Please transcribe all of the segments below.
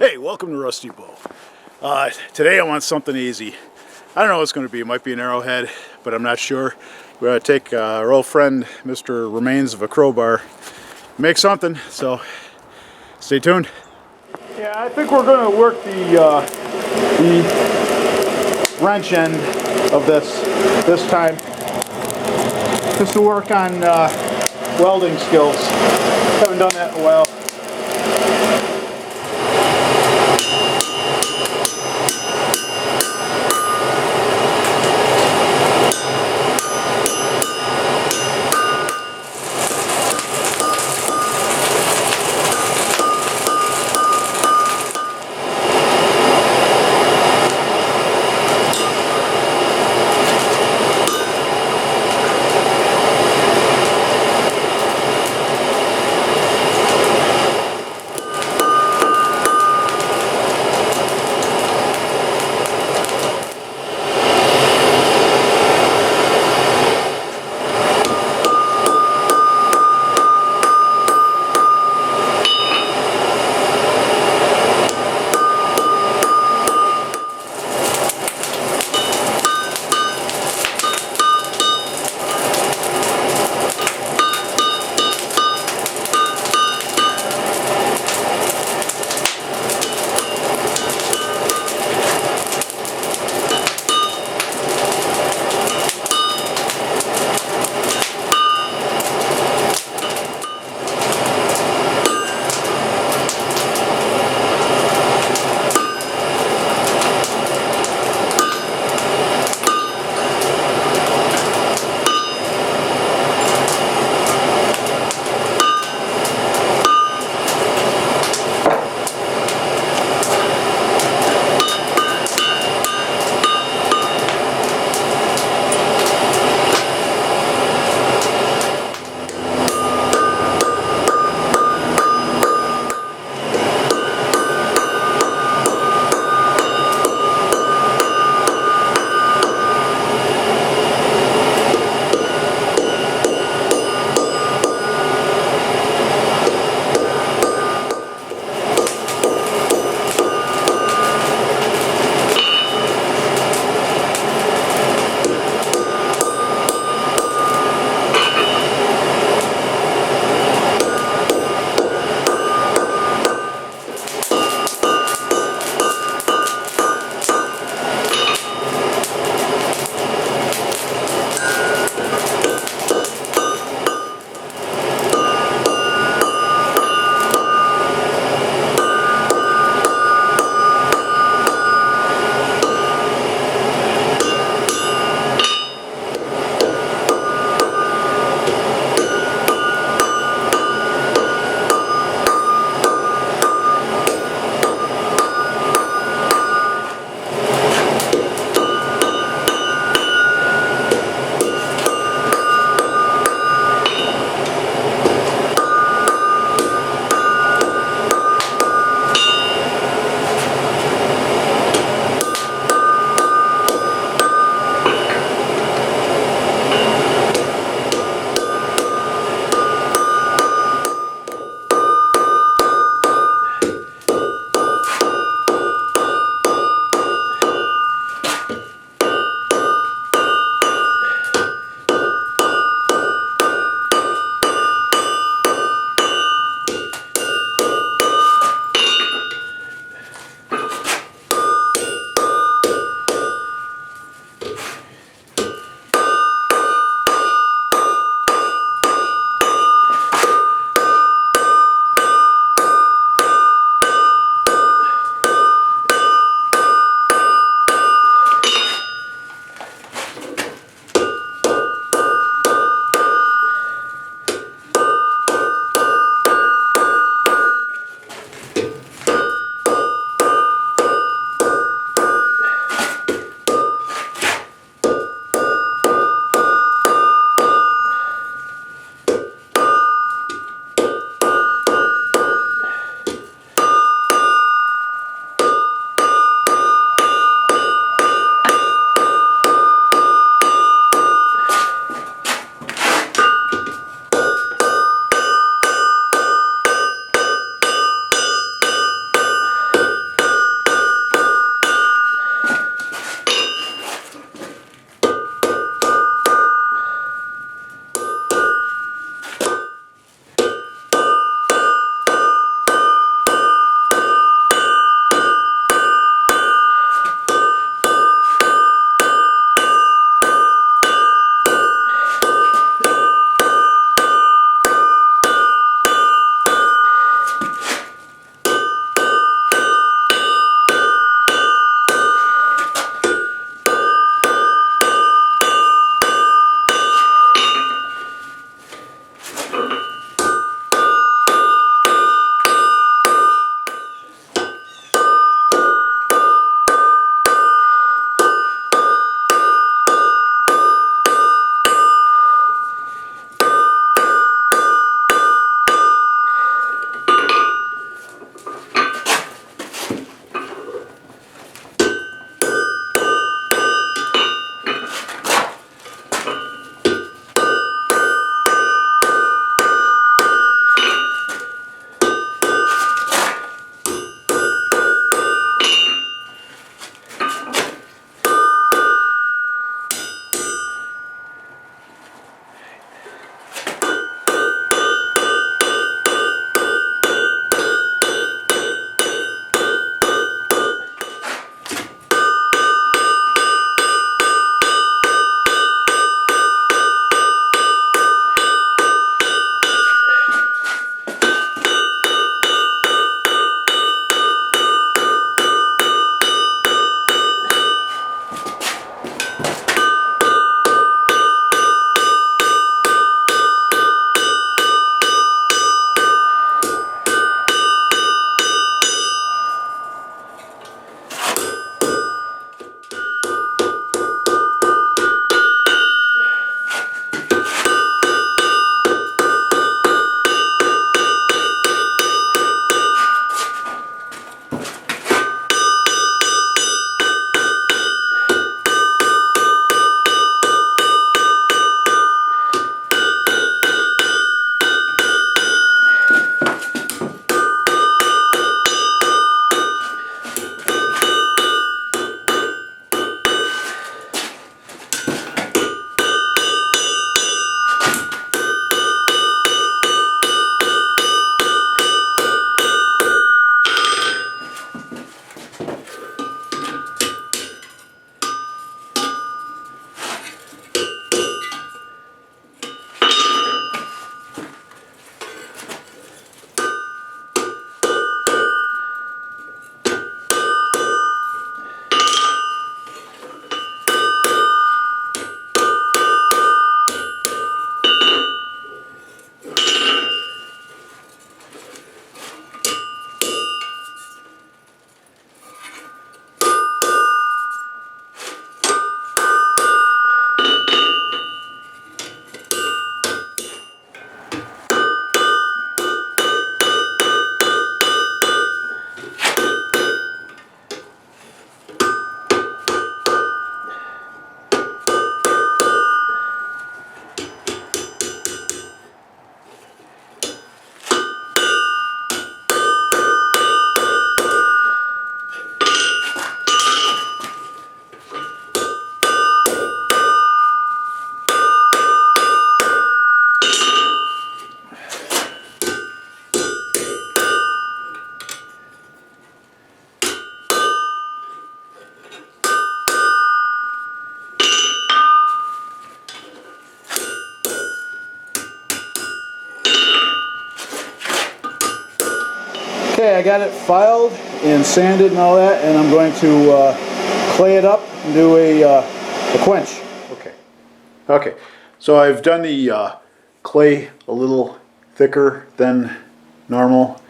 Hey, welcome to Rusty Bow. Today I want something easy. I don't know what it's going to be. It might be an arrowhead, but I'm not sure. We're going to take our old friend, Mr. Remains of a Crowbar, make something, so stay tuned. Yeah, I think we're going to work the wrench end of this time, just to work on welding skills. Haven't done that in a while. Okay, I got it filed and sanded and all that, and I'm going to clay it up and do a quench. Okay, so I've done the clay a little thicker than normal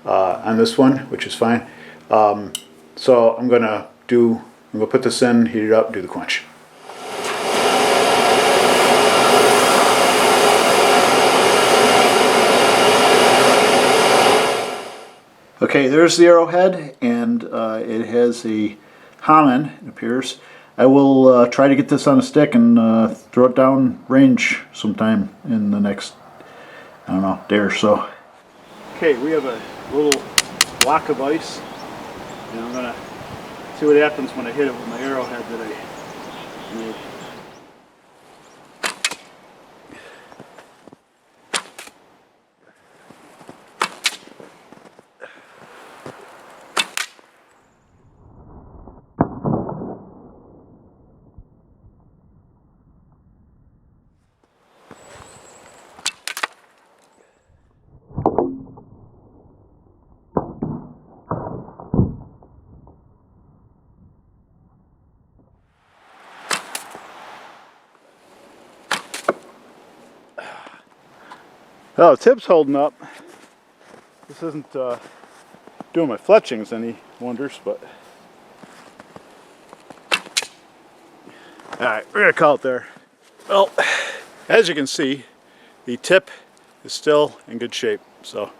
on this one, which is fine. So I'm gonna put this in, heat it up, do the quench. Okay, there's the arrowhead, and it has a hammer, it appears. I will try to get this on a stick and throw it down range sometime in the next, I don't know, day or so. Okay, we have a little block of ice, and I'm going to see what happens when I hit it with my arrowhead that I made. Well, the tip's holding up. This isn't doing my fletchings any wonders, but alright, we're gonna call it there. Well, as you can see, the tip is still in good shape. So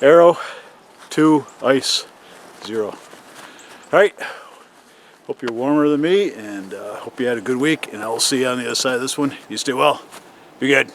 arrow 2, ice 0. Alright, hope you're warmer than me, and hope you had a good week, and I will see you on the other side of this one. You stay well. Be good.